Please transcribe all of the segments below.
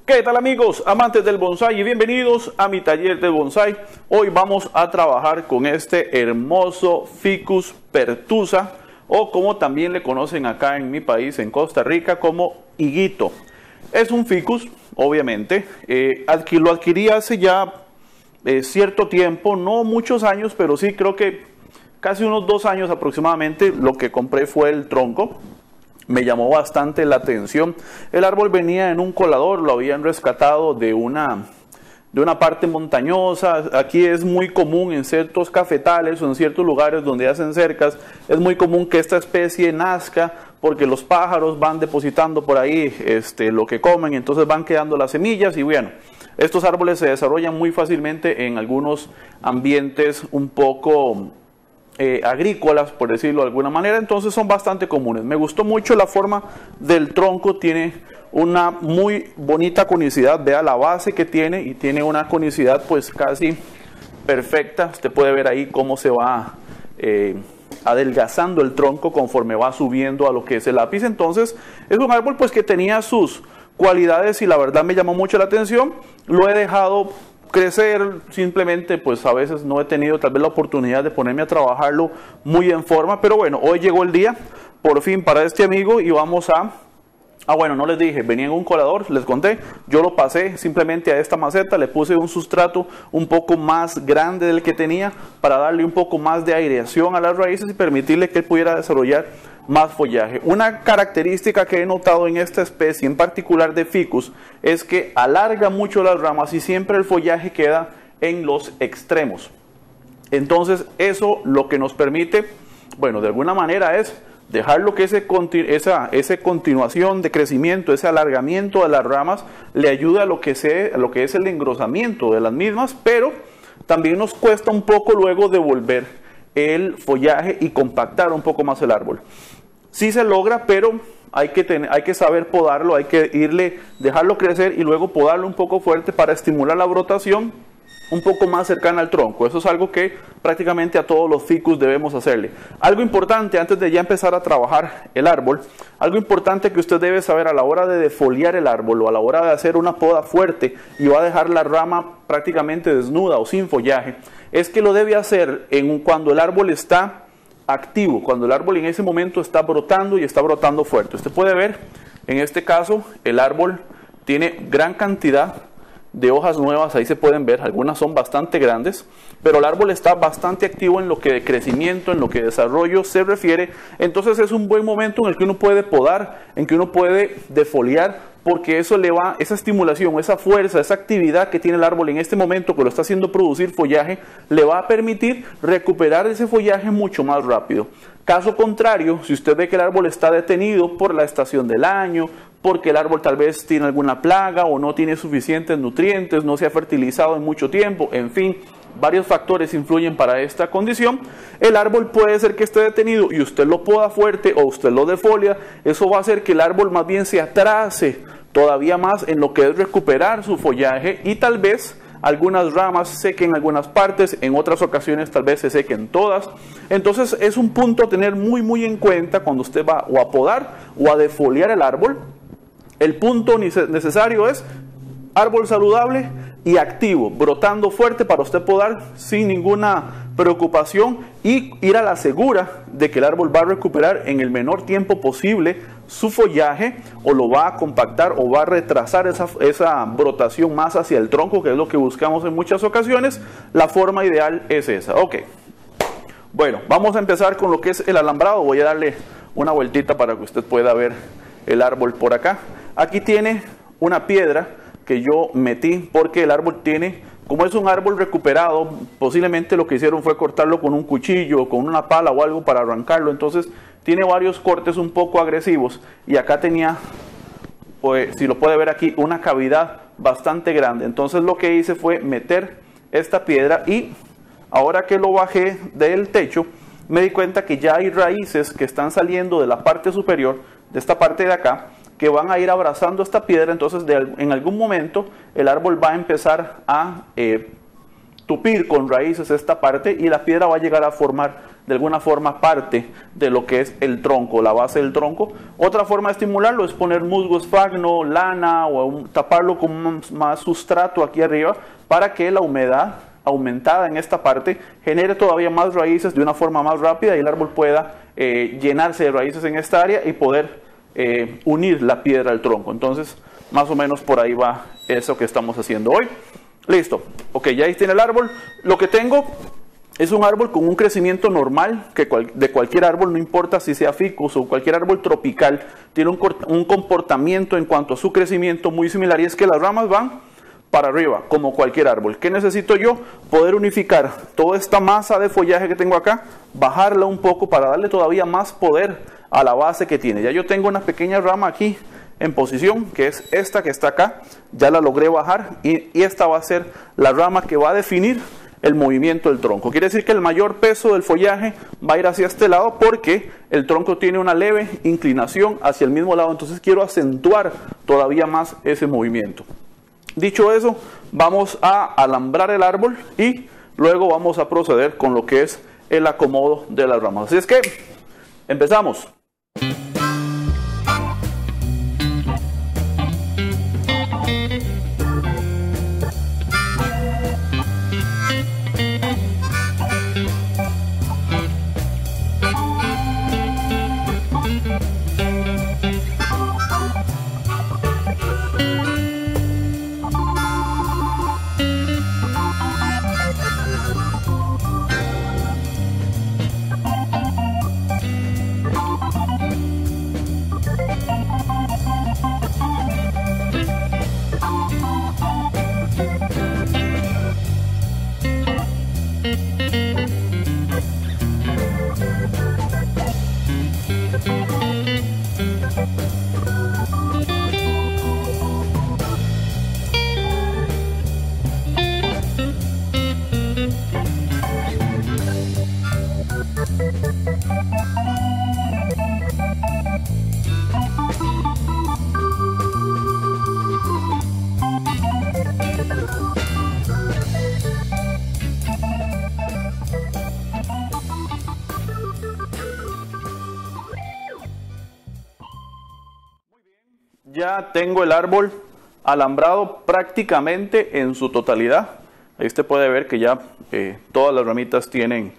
¿Qué tal amigos, amantes del bonsái? Y bienvenidos a mi taller de bonsái. Hoy vamos a trabajar con este hermoso Ficus pertusa, o como también le conocen acá en mi país, en Costa Rica, como higuito. Es un ficus, obviamente, lo adquirí hace ya cierto tiempo, no muchos años, pero sí creo que casi unos 2 años aproximadamente. Lo que compré fue el tronco. Me llamó bastante la atención. El árbol venía en un colador, lo habían rescatado de una parte montañosa. Aquí es muy común en ciertos cafetales o en ciertos lugares donde hacen cercas, es muy común que esta especie nazca porque los pájaros van depositando por ahí lo que comen, entonces van quedando las semillas y bueno, estos árboles se desarrollan muy fácilmente en algunos ambientes un poco agrícolas, por decirlo de alguna manera, entonces son bastante comunes. Me gustó mucho la forma del tronco, tiene una muy bonita conicidad, vea la base que tiene y tiene una conicidad pues casi perfecta. Usted puede ver ahí cómo se va adelgazando el tronco conforme va subiendo a lo que es el ápice. Entonces es un árbol pues que tenía sus cualidades y la verdad me llamó mucho la atención. Lo he dejado crecer, simplemente pues a veces no he tenido tal vez la oportunidad de ponerme a trabajarlo muy en forma, pero bueno, hoy llegó el día por fin para este amigo y vamos a bueno, no les dije, venía en un colador, les conté, yo lo pasé simplemente a esta maceta, le puse un sustrato un poco más grande del que tenía para darle un poco más de aireación a las raíces y permitirle que él pudiera desarrollar más follaje. Una característica que he notado en esta especie, en particular de Ficus, es que alarga mucho las ramas y siempre el follaje queda en los extremos. Entonces eso lo que nos permite, bueno, de alguna manera es dejarlo que esa continuación de crecimiento, ese alargamiento de las ramas le ayuda a lo que es el engrosamiento de las mismas, pero también nos cuesta un poco luego devolver el follaje y compactar un poco más el árbol. Sí se logra, pero hay que saber podarlo, hay que dejarlo crecer y luego podarlo un poco fuerte para estimular la brotación un poco más cercana al tronco. Eso es algo que prácticamente a todos los ficus debemos hacerle. Algo importante antes de ya empezar a trabajar el árbol, algo importante que usted debe saber a la hora de defoliar el árbol o a la hora de hacer una poda fuerte y va a dejar la rama prácticamente desnuda o sin follaje, es que lo debe hacer cuando el árbol está activo, cuando el árbol en ese momento está brotando y está brotando fuerte. Usted puede ver, en este caso, el árbol tiene gran cantidad de hojas nuevas, ahí se pueden ver, algunas son bastante grandes, pero el árbol está bastante activo en lo que de crecimiento, en lo que de desarrollo se refiere. Entonces es un buen momento en el que uno puede podar, en que uno puede defoliar, porque eso le va, esa estimulación, esa fuerza, esa actividad que tiene el árbol en este momento que lo está haciendo producir follaje, le va a permitir recuperar ese follaje mucho más rápido. Caso contrario, si usted ve que el árbol está detenido por la estación del año, porque el árbol tal vez tiene alguna plaga o no tiene suficientes nutrientes, no se ha fertilizado en mucho tiempo, en fin, varios factores influyen para esta condición, el árbol puede ser que esté detenido y usted lo poda fuerte o usted lo defolia. Eso va a hacer que el árbol más bien se atrase todavía más en lo que es recuperar su follaje y tal vez algunas ramas sequen algunas partes, en otras ocasiones tal vez se sequen todas. Entonces es un punto a tener muy en cuenta cuando usted va o a podar o a defoliar el árbol. El punto necesario es árbol saludable y activo, brotando fuerte para usted podar sin ninguna preocupación y ir a la segura de que el árbol va a recuperar en el menor tiempo posible su follaje, o lo va a compactar o va a retrasar esa brotación más hacia el tronco, que es lo que buscamos en muchas ocasiones. La forma ideal es esa. Ok, bueno, vamos a empezar con lo que es el alambrado. Voy a darle una vueltita para que usted pueda ver el árbol por acá. Aquí tiene una piedra que yo metí porque el árbol tiene, como es un árbol recuperado, posiblemente lo que hicieron fue cortarlo con un cuchillo, con una pala o algo para arrancarlo. Entonces tiene varios cortes un poco agresivos y acá tenía, pues, si lo puede ver aquí, una cavidad bastante grande. Entonces lo que hice fue meter esta piedra y ahora que lo bajé del techo me di cuenta que ya hay raíces que están saliendo de la parte superior, de esta parte de acá, que van a ir abrazando esta piedra. Entonces en algún momento el árbol va a empezar a tupir con raíces esta parte y la piedra va a llegar a formar de alguna forma parte de lo que es el tronco, la base del tronco. Otra forma de estimularlo es poner musgo esfagno, lana o taparlo con más sustrato aquí arriba para que la humedad aumentada en esta parte genere todavía más raíces de una forma más rápida y el árbol pueda llenarse de raíces en esta área y poder unir la piedra al tronco. Entonces, más o menos por ahí va eso que estamos haciendo hoy. Listo. Ok, ya ahí tiene el árbol. Lo que tengo es un árbol con un crecimiento normal de cualquier árbol, no importa si sea ficus o cualquier árbol tropical, tiene un comportamiento en cuanto a su crecimiento muy similar y es que las ramas van para arriba, como cualquier árbol. ¿Qué necesito yo? Poder unificar toda esta masa de follaje que tengo acá, bajarla un poco para darle todavía más poder a la base que tiene. Ya yo tengo una pequeña rama aquí en posición, que es esta que está acá, ya la logré bajar y esta va a ser la rama que va a definir el movimiento del tronco. Quiere decir que el mayor peso del follaje va a ir hacia este lado porque el tronco tiene una leve inclinación hacia el mismo lado, entonces quiero acentuar todavía más ese movimiento. Dicho eso, vamos a alambrar el árbol y luego vamos a proceder con lo que es el acomodo de las ramas. Así es que empezamos. Ya tengo el árbol alambrado prácticamente en su totalidad. Ahí usted puede ver que ya todas las ramitas tienen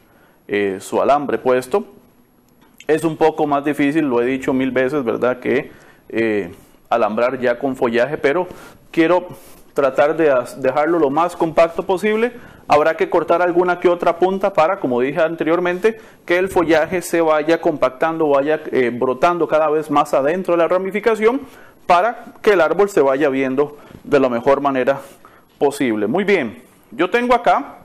su alambre puesto. Es un poco más difícil, lo he dicho 1000 veces, ¿verdad? Que alambrar ya con follaje, pero quiero tratar de dejarlo lo más compacto posible. Habrá que cortar alguna que otra punta para, como dije anteriormente, que el follaje se vaya compactando, vaya brotando cada vez más adentro de la ramificación para que el árbol se vaya viendo de la mejor manera posible. Muy bien, yo tengo acá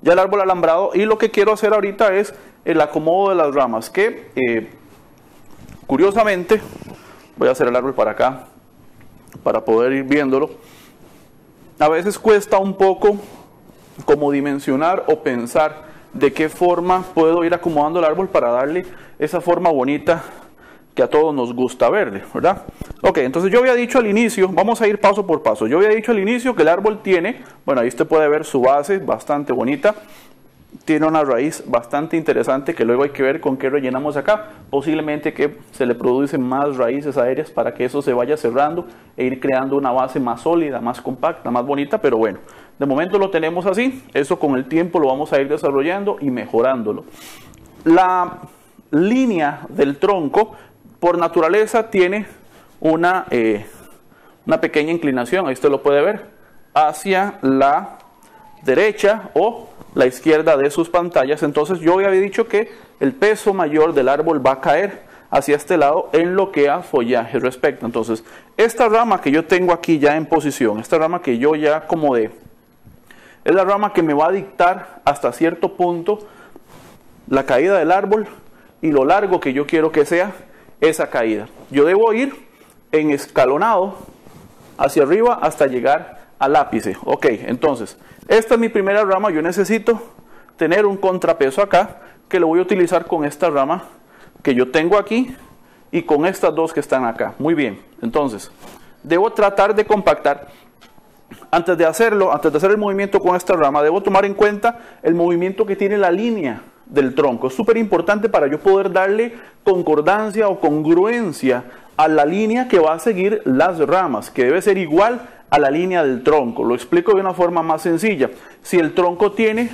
ya el árbol alambrado y lo que quiero hacer ahorita es el acomodo de las ramas, que curiosamente, voy a hacer el árbol para acá para poder ir viéndolo. A veces cuesta un poco como dimensionar o pensar de qué forma puedo ir acomodando el árbol para darle esa forma bonita que a todos nos gusta verle, ¿verdad? Ok, entonces yo había dicho al inicio, vamos a ir paso por paso. Yo había dicho al inicio que el árbol tiene, bueno, ahí usted puede ver su base bastante bonita. Tiene una raíz bastante interesante que luego hay que ver con qué rellenamos acá. Posiblemente que se le producen más raíces aéreas para que eso se vaya cerrando e ir creando una base más sólida, más compacta, más bonita. Pero bueno, de momento lo tenemos así. Eso con el tiempo lo vamos a ir desarrollando y mejorándolo. La línea del tronco por naturaleza tiene una pequeña inclinación, ahí usted lo puede ver, hacia la derecha o la izquierda de sus pantallas. Entonces yo había dicho que el peso mayor del árbol va a caer hacia este lado en lo que a follaje respecta. Entonces esta rama que yo tengo aquí ya en posición, esta rama que yo ya acomodé, es la rama que me va a dictar hasta cierto punto la caída del árbol y lo largo que yo quiero que sea esa caída. Yo debo ir en escalonado hacia arriba hasta llegar al ápice. Ok, entonces esta es mi primera rama. Yo necesito tener un contrapeso acá que lo voy a utilizar con esta rama que yo tengo aquí y con estas dos que están acá. Muy bien, entonces debo tratar de compactar. Antes de hacer el movimiento con esta rama, debo tomar en cuenta el movimiento que tiene la línea del tronco. Es súper importante para yo poder darle concordancia o congruencia a la línea que va a seguir las ramas, que debe ser igual a la línea del tronco. Lo explico de una forma más sencilla. Si el tronco tiene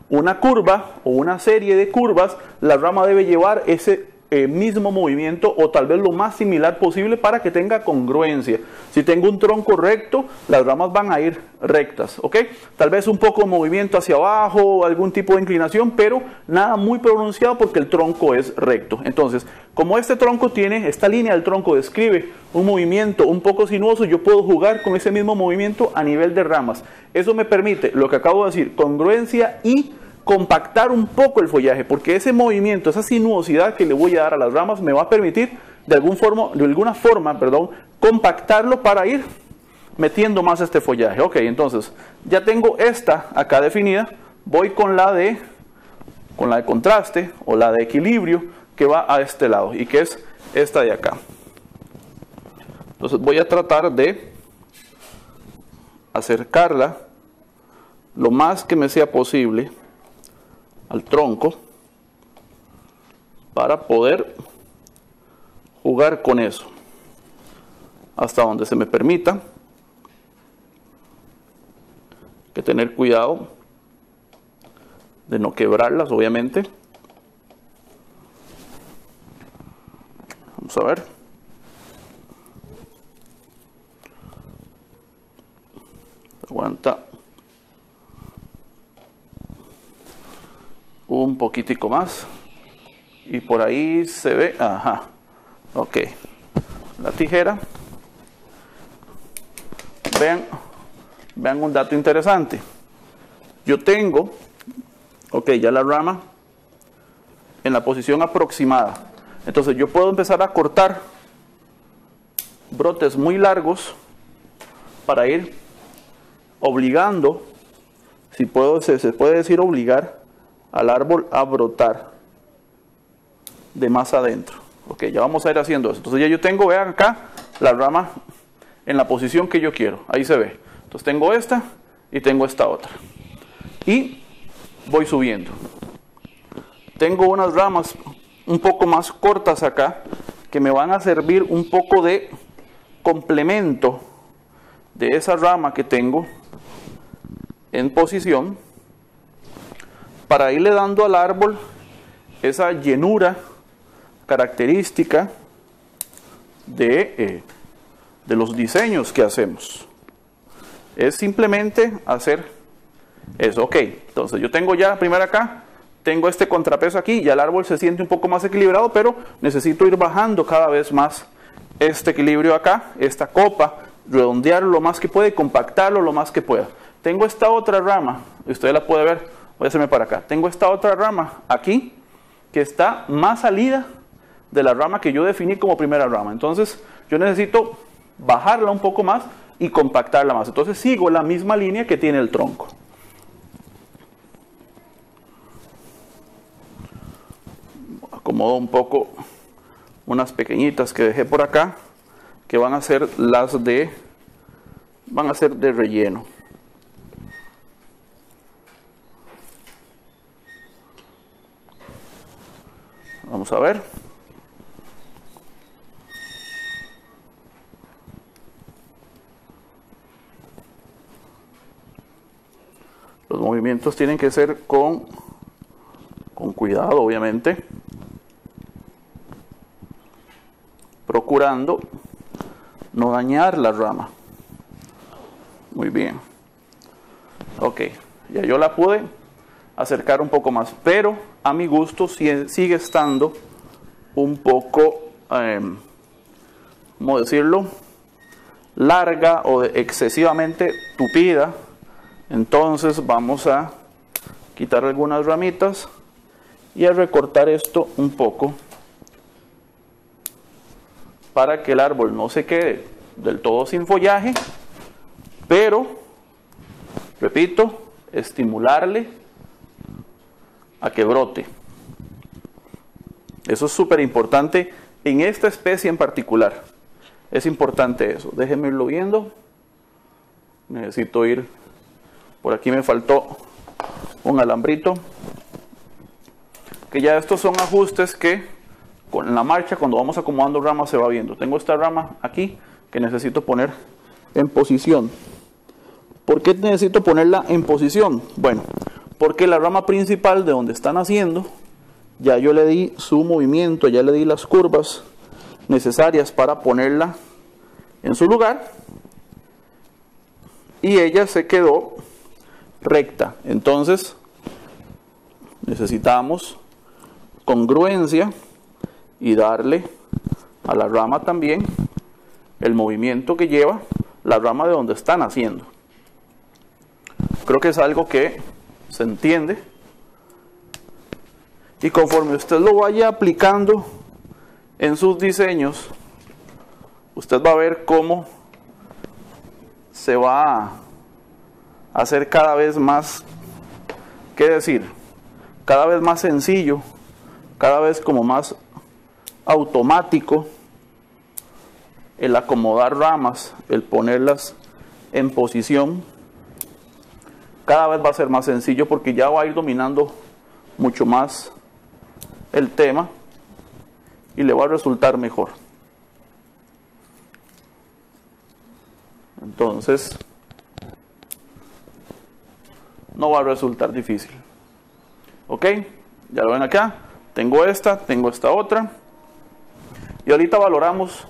una curva o una serie de curvas, la rama debe llevar ese mismo movimiento o tal vez lo más similar posible para que tenga congruencia. Si tengo un tronco recto, las ramas van a ir rectas, ¿ok? Tal vez un poco de movimiento hacia abajo, algún tipo de inclinación, pero nada muy pronunciado porque el tronco es recto. Entonces, como este tronco tiene, esta línea del tronco describe un movimiento un poco sinuoso, yo puedo jugar con ese mismo movimiento a nivel de ramas. Eso me permite, lo que acabo de decir, congruencia y compactar un poco el follaje, porque ese movimiento, esa sinuosidad que le voy a dar a las ramas me va a permitir de alguna forma, compactarlo para ir metiendo más este follaje. Ok, entonces ya tengo esta acá definida, voy con la de contraste o la de equilibrio que va a este lado y que es esta de acá. Entonces voy a tratar de acercarla lo más que me sea posible al tronco para poder jugar con eso hasta donde se me permita. Hay que tener cuidado de no quebrarlas, obviamente. Vamos a ver. Aguanta un poquitico más y por ahí se ve, ajá, ok, la tijera. Vean un dato interesante. Yo tengo, ok, ya la rama en la posición aproximada, entonces yo puedo empezar a cortar brotes muy largos para ir obligando, se puede decir obligar al árbol a brotar de más adentro. Ok, ya vamos a ir haciendo eso. Entonces ya yo tengo, vean acá, la rama en la posición que yo quiero. Ahí se ve. Entonces tengo esta y tengo esta otra. Y voy subiendo. Tengo unas ramas un poco más cortas acá que me van a servir un poco de complemento de esa rama que tengo en posición, para irle dando al árbol esa llenura característica de los diseños que hacemos. Es simplemente hacer eso. Ok, entonces yo tengo ya primero acá, tengo este contrapeso aquí, ya el árbol se siente un poco más equilibrado, pero necesito ir bajando cada vez más este equilibrio acá, esta copa, redondearlo lo más que pueda y compactarlo lo más que pueda. Tengo esta otra rama, usted la puede ver. Voy a hacerme para acá. Tengo esta otra rama aquí que está más salida de la rama que yo definí como primera rama. Entonces yo necesito bajarla un poco más y compactarla más. Entonces sigo la misma línea que tiene el tronco. Acomodo un poco unas pequeñitas que dejé por acá que van a ser de relleno. Vamos a ver. Los movimientos tienen que ser con cuidado, obviamente. Procurando no dañar la rama. Muy bien. Ok, ya yo la pude acercar un poco más, pero a mi gusto sigue estando un poco, ¿cómo decirlo?, larga o excesivamente tupida. Entonces vamos a quitar algunas ramitas y a recortar esto un poco para que el árbol no se quede del todo sin follaje, pero, repito, estimularle a que brote. Eso es súper importante en esta especie en particular. Es importante eso. Déjenme irlo viendo. Necesito ir. Por aquí me faltó un alambrito. que ya estos son ajustes que con la marcha, cuando vamos acomodando ramas, se va viendo. Tengo esta rama aquí que necesito poner en posición. ¿Por qué necesito ponerla en posición? Bueno, porque la rama principal de donde están haciendo, ya yo le di su movimiento, ya le di las curvas necesarias para ponerla en su lugar, y ella se quedó recta. Entonces necesitamos congruencia y darle a la rama también el movimiento que lleva la rama de donde están haciendo. Creo que es algo que se entiende, y conforme usted lo vaya aplicando en sus diseños, usted va a ver cómo se va a hacer cada vez más, ¿qué decir? Cada vez más sencillo, cada vez como más automático el acomodar ramas, el ponerlas en posición. Cada vez va a ser más sencillo porque ya va a ir dominando mucho más el tema y le va a resultar mejor. Entonces no va a resultar difícil. Ok, ya lo ven acá. Tengo esta otra, y ahorita valoramos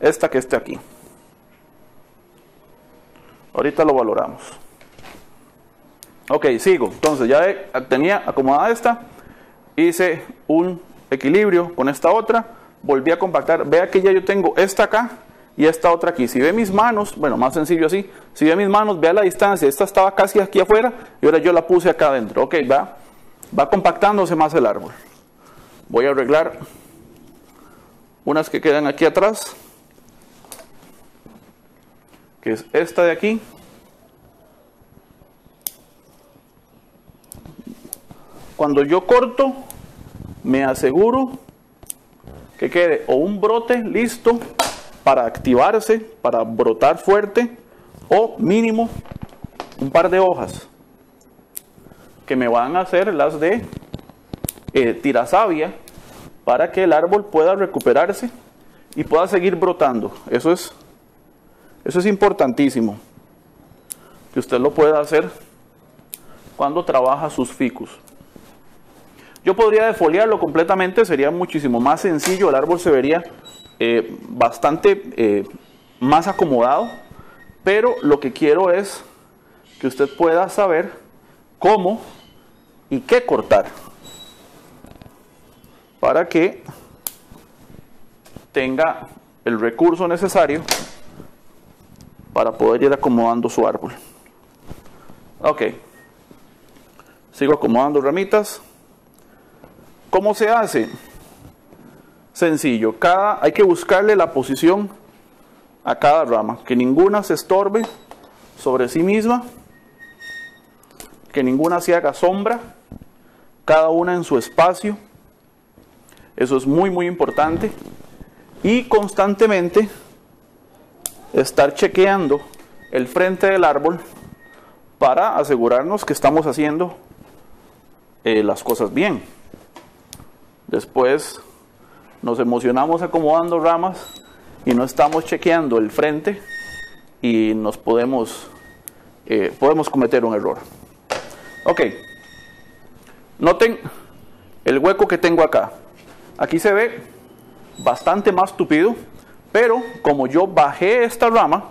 esta que esté aquí. Ahorita lo valoramos. Ok, sigo. Entonces ya tenía acomodada esta, hice un equilibrio con esta otra, volví a compactar. Vea que ya yo tengo esta acá y esta otra aquí. Si ve mis manos, bueno, más sencillo así, si ve mis manos, vea la distancia. Esta estaba casi aquí afuera y ahora yo la puse acá adentro. Ok, va compactándose más el árbol. Voy a arreglar unas que quedan aquí atrás, que es esta de aquí. Cuando yo corto, me aseguro que quede o un brote listo para activarse, para brotar fuerte, o mínimo un par de hojas que me van a hacer las de tirasavia, para que el árbol pueda recuperarse y pueda seguir brotando. Eso es importantísimo, que usted lo pueda hacer cuando trabaja sus ficus. Yo podría defoliarlo completamente, sería muchísimo más sencillo, el árbol se vería bastante más acomodado, pero lo que quiero es que usted pueda saber cómo y qué cortar, para que tenga el recurso necesario para poder ir acomodando su árbol. Ok, sigo acomodando ramitas. ¿Cómo se hace? Sencillo, hay que buscarle la posición a cada rama, que ninguna se estorbe sobre sí misma, que ninguna se haga sombra, cada una en su espacio. Eso es muy muy importante, y constantemente estar chequeando el frente del árbol para asegurarnos que estamos haciendo las cosas bien. Después nos emocionamos acomodando ramas y no estamos chequeando el frente y nos podemos cometer un error. Ok, noten el hueco que tengo acá. Aquí se ve bastante más tupido, pero como yo bajé esta rama,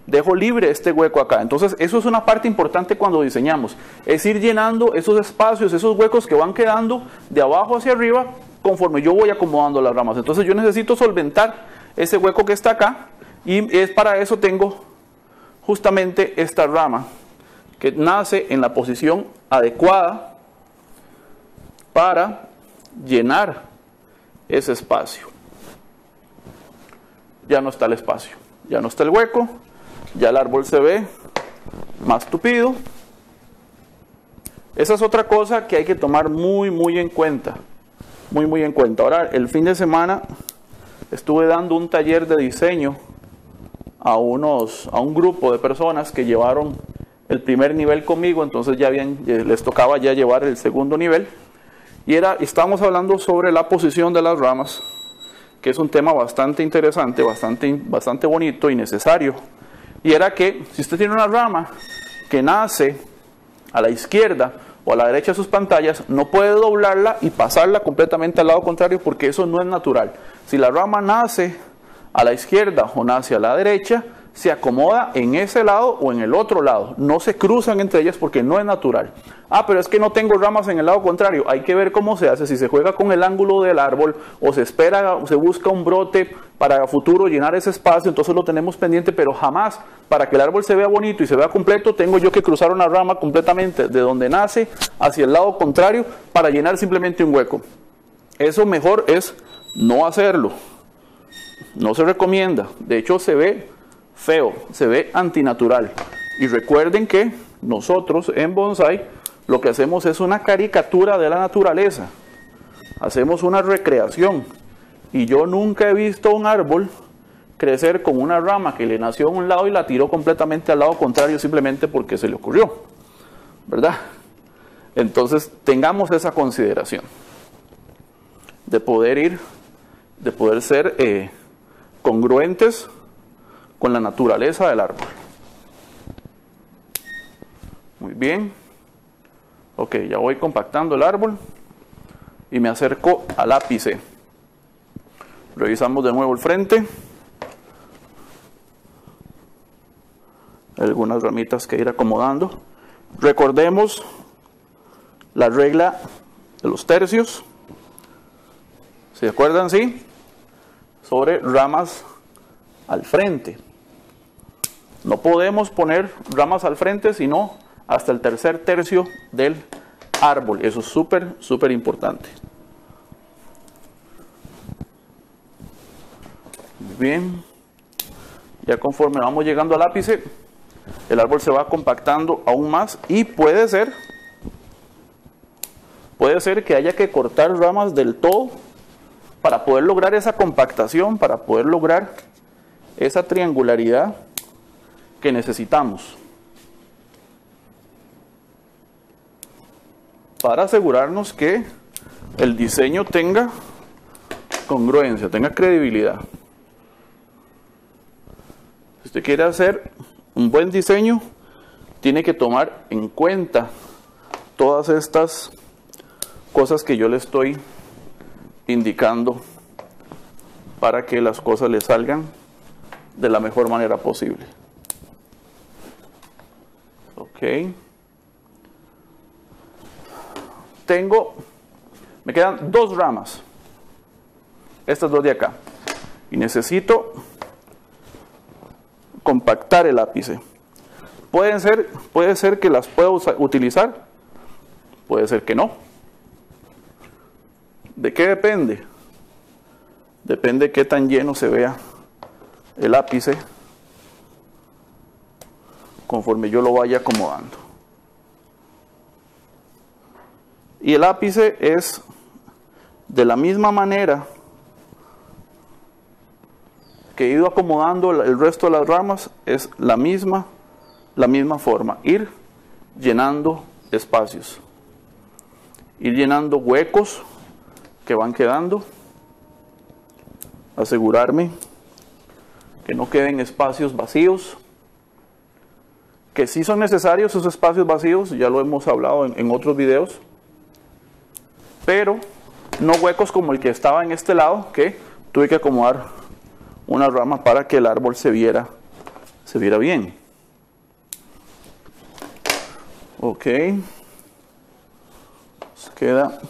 dejo libre este hueco acá. Entonces eso es una parte importante cuando diseñamos, es ir llenando esos espacios, esos huecos que van quedando de abajo hacia arriba conforme yo voy acomodando las ramas. Entonces yo necesito solventar ese hueco que está acá, y es para eso tengo justamente esta rama que nace en la posición adecuada para llenar ese espacio. Ya no está el espacio, ya no está el hueco, ya el árbol se ve más tupido. Esa es otra cosa que hay que tomar muy muy en cuenta, muy muy en cuenta. Ahora, el fin de semana estuve dando un taller de diseño a un grupo de personas que llevaron el primer nivel conmigo, entonces les tocaba ya llevar el segundo nivel, Y estábamos hablando sobre la posición de las ramas, que es un tema bastante interesante, bastante bonito y necesario. Y era que si usted tiene una rama que nace a la izquierda o a la derecha de sus pantallas, no puede doblarla y pasarla completamente al lado contrario, porque eso no es natural. Si la rama nace a la izquierda o nace a la derecha, se acomoda en ese lado o en el otro lado. No se cruzan entre ellas porque no es natural. Ah, pero es que no tengo ramas en el lado contrario. Hay que ver cómo se hace, si se juega con el ángulo del árbol o se espera, o se busca un brote para a futuro llenar ese espacio, entonces lo tenemos pendiente, pero jamás para que el árbol se vea bonito y se vea completo, tengo yo que cruzar una rama completamente de donde nace hacia el lado contrario para llenar simplemente un hueco. Eso mejor es no hacerlo. No se recomienda. De hecho, se ve feo, se ve antinatural. Y recuerden que nosotros en bonsai lo que hacemos es una caricatura de la naturaleza. Hacemos una recreación. Y yo nunca he visto un árbol crecer con una rama que le nació a un lado y la tiró completamente al lado contrario simplemente porque se le ocurrió, ¿verdad? Entonces tengamos esa consideración de poder ser congruentes con la naturaleza del árbol. Muy bien. Ok, ya voy compactando el árbol y me acerco al ápice. Revisamos de nuevo el frente. Algunas ramitas que ir acomodando. Recordemos la regla de los tercios. ¿Se acuerdan? Sí. Sobre ramas al frente. No podemos poner ramas al frente sino hasta el tercer tercio del árbol. Eso es súper importante. Muy bien. Ya conforme vamos llegando al ápice, el árbol se va compactando aún más y puede ser que haya que cortar ramas del todo para poder lograr esa compactación, para poder lograr esa triangularidad que necesitamos. Para asegurarnos que el diseño tenga congruencia, tenga credibilidad. Si usted quiere hacer un buen diseño, tiene que tomar en cuenta todas estas cosas que yo le estoy indicando para que las cosas le salgan de la mejor manera posible. Ok. Me quedan dos ramas, estas dos de acá, y necesito compactar el ápice. Puede ser que las pueda utilizar, puede ser que no. ¿De qué depende? Depende de qué tan lleno se vea el ápice conforme yo lo vaya acomodando. Y el ápice es de la misma manera que he ido acomodando el resto de las ramas, es la misma forma, ir llenando espacios, ir llenando huecos que van quedando, asegurarme que no queden espacios vacíos, que sí son necesarios esos espacios vacíos, ya lo hemos hablado en otros videos, pero no huecos como el que estaba en este lado, que tuve que acomodar una rama para que el árbol se viera bien. Ok, nos queda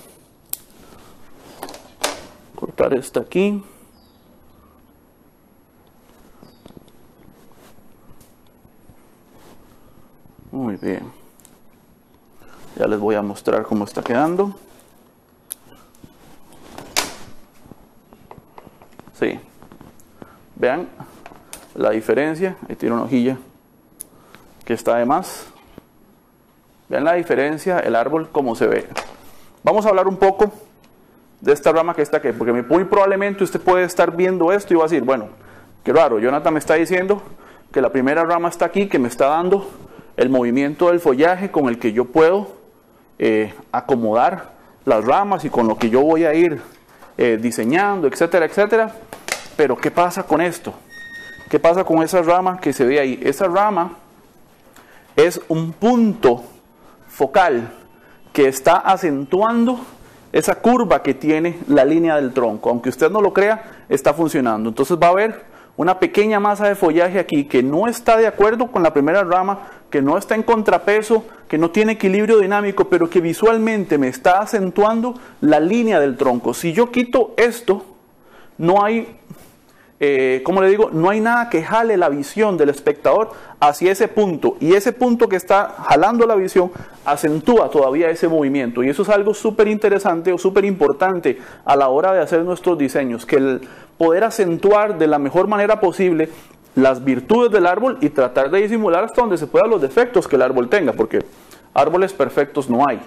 cortar esta aquí. Muy bien, ya les voy a mostrar cómo está quedando. Sí, vean la diferencia. Ahí tiene una hojilla que está de más. Vean la diferencia, el árbol como se ve. Vamos a hablar un poco de esta rama que está aquí, porque muy probablemente usted puede estar viendo esto y va a decir, bueno, qué raro, Jonathan me está diciendo que la primera rama está aquí, que me está dando el movimiento del follaje con el que yo puedo acomodar las ramas y con lo que yo voy a ir diseñando, etcétera, etcétera. Pero ¿qué pasa con esto? ¿Qué pasa con esa rama que se ve ahí? Esa rama es un punto focal que está acentuando esa curva que tiene la línea del tronco. Aunque usted no lo crea, está funcionando. Entonces va a haber una pequeña masa de follaje aquí que no está de acuerdo con la primera rama, que no está en contrapeso, que no tiene equilibrio dinámico, pero que visualmente me está acentuando la línea del tronco. Si yo quito esto, no hay, ¿cómo le digo? No hay nada que jale la visión del espectador hacia ese punto. Y ese punto que está jalando la visión acentúa todavía ese movimiento. Y eso es algo súper interesante o súper importante a la hora de hacer nuestros diseños. Que el poder acentuar de la mejor manera posible las virtudes del árbol y tratar de disimular hasta donde se pueda los defectos que el árbol tenga. Porque árboles perfectos no hay.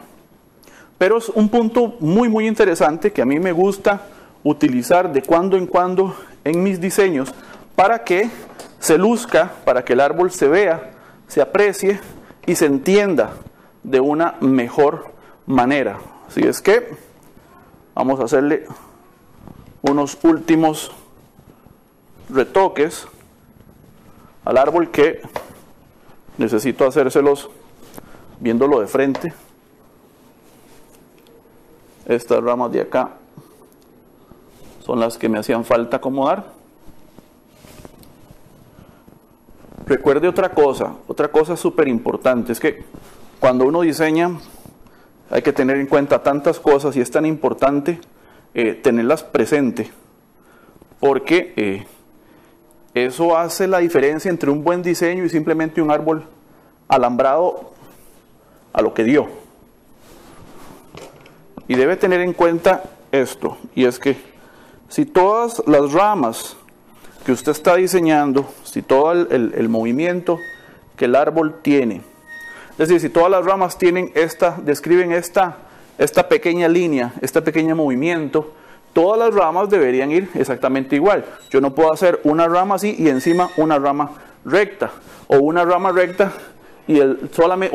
Pero es un punto muy, muy interesante que a mí me gusta utilizar de cuando en cuando en mis diseños para que se luzca, para que el árbol se vea, se aprecie y se entienda de una mejor manera. Así es que vamos a hacerle unos últimos retoques al árbol que necesito hacérselos viéndolo de frente. Estas ramas de acá son las que me hacían falta acomodar. Recuerde otra cosa súper importante, es que cuando uno diseña hay que tener en cuenta tantas cosas y es tan importante tenerlas presente, porque eso hace la diferencia entre un buen diseño y simplemente un árbol alambrado a lo que dio. Y debe tener en cuenta esto, y es que si todas las ramas que usted está diseñando, si todo el movimiento que el árbol tiene, es decir, si todas las ramas tienen describen esta pequeña línea, este pequeño movimiento, todas las ramas deberían ir exactamente igual. Yo no puedo hacer una rama así y encima una rama recta, o una rama recta y o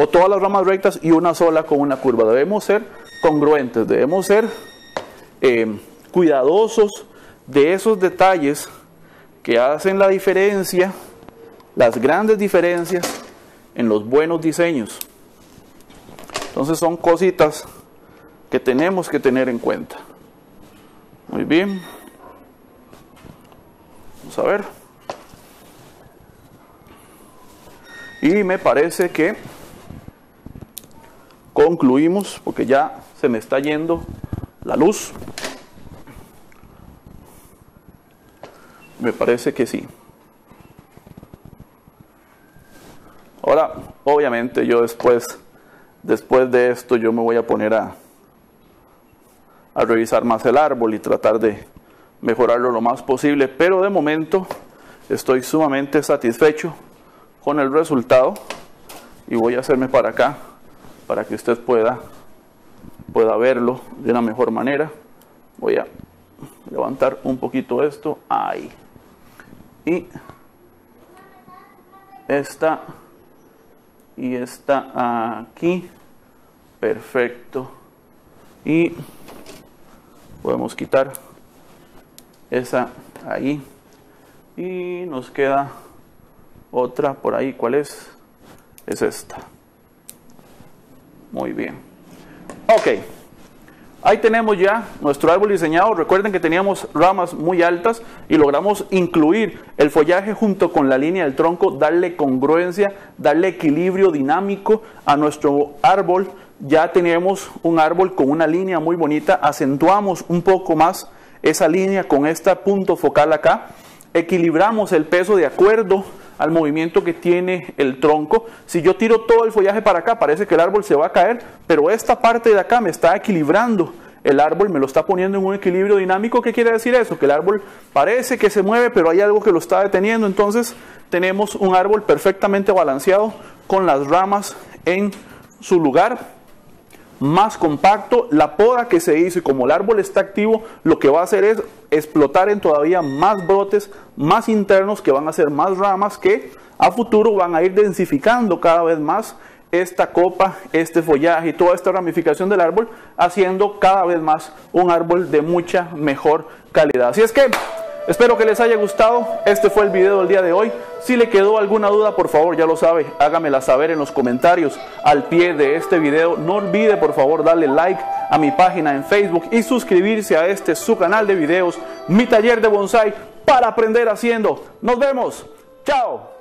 todas las ramas rectas y una sola con una curva. Debemos ser congruentes, debemos ser cuidadosos de esos detalles que hacen la diferencia, las grandes diferencias en los buenos diseños. Entonces son cositas que tenemos que tener en cuenta. Muy bien. Vamos a ver. Y me parece que concluimos, porque ya se me está yendo la luz. Me parece que sí. Ahora, obviamente yo después de esto yo me voy a poner a revisar más el árbol y tratar de mejorarlo lo más posible, pero de momento estoy sumamente satisfecho con el resultado y voy a hacerme para acá para que usted pueda verlo de una mejor manera. Voy a levantar un poquito esto, ahí, y esta aquí, perfecto, y podemos quitar esa ahí y nos queda otra por ahí. ¿Cuál es? Es esta. Muy bien. Ok. Ahí tenemos ya nuestro árbol diseñado. Recuerden que teníamos ramas muy altas y logramos incluir el follaje junto con la línea del tronco, darle congruencia, darle equilibrio dinámico a nuestro árbol. Ya tenemos un árbol con una línea muy bonita. Acentuamos un poco más esa línea con este punto focal acá. Equilibramos el peso de acuerdo al movimiento que tiene el tronco. Si yo tiro todo el follaje para acá, parece que el árbol se va a caer, pero esta parte de acá me está equilibrando el árbol, me lo está poniendo en un equilibrio dinámico. ¿Qué quiere decir eso? Que el árbol parece que se mueve, pero hay algo que lo está deteniendo. Entonces tenemos un árbol perfectamente balanceado con las ramas en su lugar, más compacto. La poda que se hizo, y como el árbol está activo, lo que va a hacer es explotar en todavía más brotes, más internos, que van a ser más ramas que a futuro van a ir densificando cada vez más esta copa, este follaje y toda esta ramificación del árbol, haciendo cada vez más un árbol de mucha mejor calidad. Así es que espero que les haya gustado. Este fue el video del día de hoy. Si le quedó alguna duda, por favor, ya lo sabe, hágamela saber en los comentarios al pie de este video. No olvide, por favor, darle like a mi página en Facebook y suscribirse a este su canal de videos, Mi Taller de Bonsai, para aprender haciendo. Nos vemos. Chao.